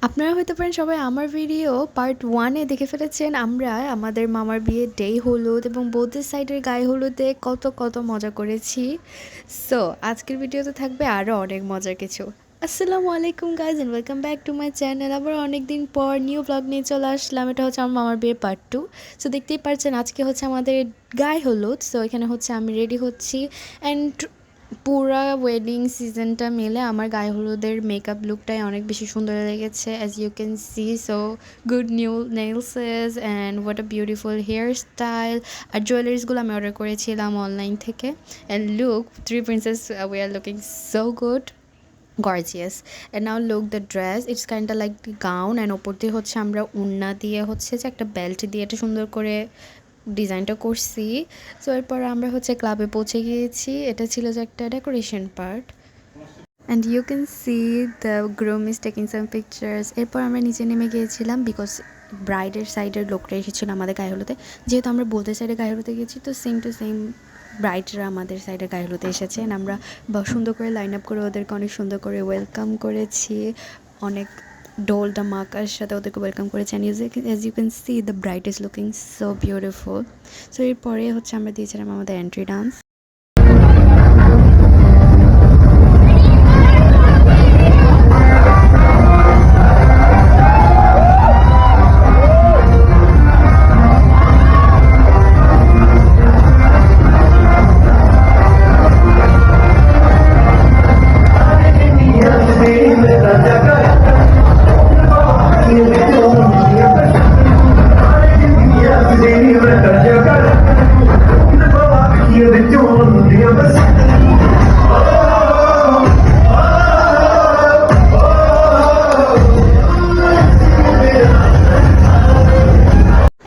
আপনারা হয়তো পারেন সবাই আমার ভিডিও পার্ট 1 এ দেখে ফেলেছেন। আমরা আমাদের মামার বিয়ের ডে হলুদ এবং বৌদ্ধের সাইডের গায়ে হলুদে কত মজা করেছি। সো আজকের ভিডিওতে থাকবে আরও অনেক মজার কিছু। আসসালামু আলাইকুম guys and welcome back to my channel. আবার অনেক দিন পর নিউ ব্লগ নিয়ে চলে আসলাম। এটা হচ্ছে আমার মামার বিয়ের পার্ট 2। সো দেখতেই পারছেন আজকে হচ্ছে আমাদের গায়ে হলুদ। সো এখানে হচ্ছে আমি রেডি হচ্ছি অ্যান্ড পুরা ওয়েডিং সিজনটা মিলে আমার গায়ে হলুদের মেকআপ লুকটাই অনেক বেশি সুন্দর লেগেছে, as you can see. So good new nails and what a beautiful hair style. আর জুয়েলারিসগুলো আমি অর্ডার করেছিলাম অনলাইন থেকে। And look three princess, we are looking so good, gorgeous. And now look the dress, it's kinda like gown and ওপর দিয়ে হচ্ছে আমরা উন্না দিয়ে হচ্ছে যে একটা বেল্ট দিয়ে এটা সুন্দর করে ডিজাইনটা করছি। সো এরপর আমরা হচ্ছে ক্লাবে পৌঁছে গিয়েছি। এটা ছিল যে একটা decoration part and you can see the groom is taking some pictures. এরপর আমরা নিচে নেমে গিয়েছিলাম বিকজ ব্রাইডের সাইডের লোকটা এসেছিলো আমাদের গায়ে হলুদে। যেহেতু আমরা বোধের সাইডে গায়ে হলুদে গেছি তো সেম টু সেম ব্রাইডরা আমাদের সাইডে গায়ে হলুদে এসেছেন। আমরা সুন্দর করে লাইন আপ করে ওদেরকে অনেক সুন্দর করে ওয়েলকাম করেছি, অনেক ঢোল ধামাকার সাথে ওদেরকে ওয়েলকাম করেছি। And as you can see the bride is looking so beautiful. So এরপরে হচ্ছে আমরা দিয়েছিলাম আমাদের এন্ট্রি ডান্স।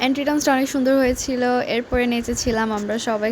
এন্ট্রি ডান্সটা অনেক সুন্দর হয়েছিল। এরপরে নেচেছিলাম আমরা সবাই।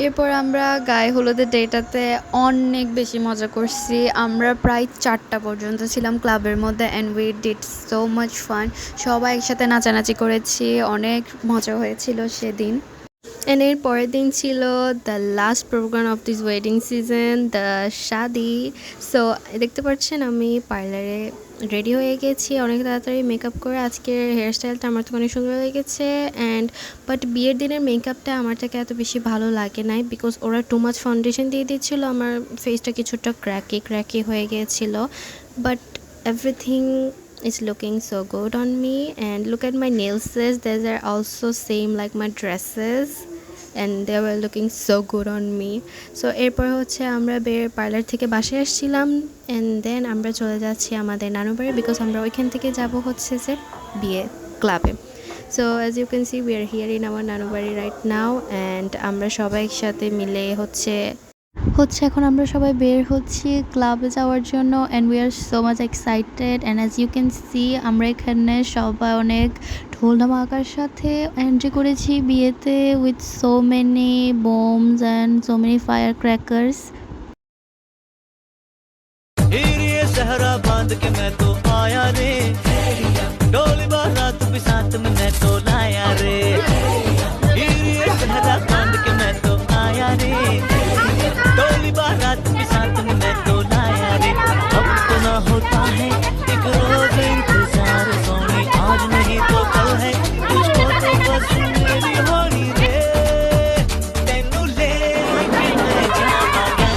এরপর আমরা গায়ে হলুদের ডেটাতে অনেক বেশি মজা করছি। আমরা প্রায় 4টা পর্যন্ত ছিলাম ক্লাবের মধ্যে and we did so much fun. সবাই একসাথে নাচানাচি করেছি, অনেক মজা হয়েছিল সেদিন। এন্ড এর পরের দিন ছিল the last programme of this wedding season, the শাদি। সো দেখতে পাচ্ছেন আমি পার্লারে রেডি হয়ে গেছি অনেক তাড়াতাড়ি মেকআপ করে। আজকের হেয়ারস্টাইলটা আমার তো অনেক সুন্দর লেগেছে। অ্যান্ড বাট বিয়ের দিনের মেকআপটা আমার থেকে এত বেশি ভালো লাগে নাই, বিকজ ওরা টু মাচ ফাউন্ডেশন দিয়ে দিচ্ছিলো, আমার ফেসটা কিছুটা ক্র্যাকি ক্র্যাকি হয়ে গিয়েছিলো। But everything is looking so good on me. And look at my nails, these are also same like my dresses, and they were looking so good on me. So এরপর হচ্ছে আমরা পার্লার থেকে বাসায় আসছিলাম, and then আমরা চলে যাচ্ছি আমাদের নানুর বাড়ি, বিকজ আমরা ওইখান থেকে যাব হচ্ছে যে বিয়ে ক্লাবে। So as you can see we are here in আমার নানু বাড়ি রাইট নাও, অ্যান্ড আমরা সবাই একসাথে মিলে এখন আমরা সবাই বের হচ্ছি ক্লাবে যাওয়ার জন্য। And we are so much excited. And as you can see আমরা এখানে সবাই অনেক ঢোল ধামাকার সাথে এন্ট্রি করেছি বিয়েতে, with so many bombs and so many fire crackers. सहरा बांध के मैं तो आया रे, डोल बारात भी साथ में मैं तो लाया रे। सहरा बांध के मैं तो आया रे, डोली बारात भी साथ में मैं तो लाया रे। अब तो ना होता है एक रोज इंतजार सोनी, आज नहीं तो कल है तुझको तो बस मेरी होनी रे। तेनू ले के मैं जावांगा,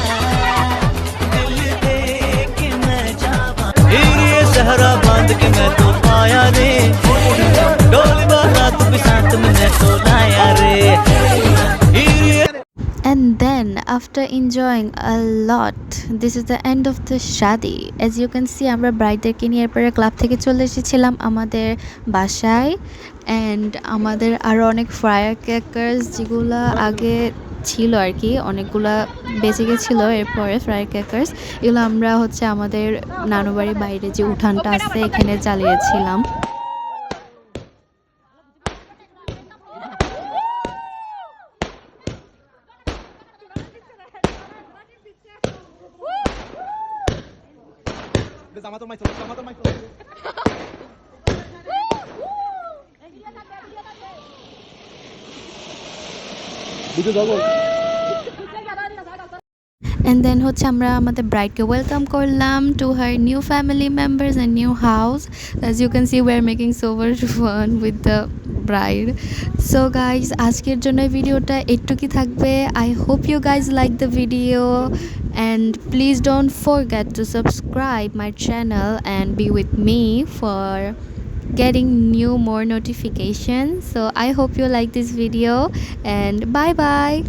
दिल दे के मैं जावांगा। ये सहरा बांध के मैं तो आया रे, डोली बारात भी साथ में मैं तो लाया रे। And then after enjoying a lot, this is the end of the shadi. As you can see আমরা ব্রাইডদেরকে নিয়ে এরপরে ক্লাব থেকে চলে এসেছিলাম আমাদের বাসায়। অ্যান্ড আমাদের আরও অনেক ফায়ার ক্র্যাকার্স যেগুলো আগে ছিল আর কি, অনেকগুলা বেঁচে গেছিলো এরপরে ফায়ার ক্র্যাকার্স, এগুলো আমরা হচ্ছে আমাদের নানুবাড়ির বাইরে যে উঠানটা আছে এখানে জ্বালিয়েছিলাম। Sama tuh Michael, sama tuh Michael. Itu double. And then হচ্ছে আমরা আমাদের ব্রাইডকে ওয়েলকাম করলাম to her new family members and new house. As you can see we are making so much fun with the bride. So guys আজকের জন্য ভিডিওটা একটুকুই থাকবে। I hope you guys like the video, and please don't forget to subscribe my channel and be with me for getting more notifications. So I hope you like this video, and bye bye.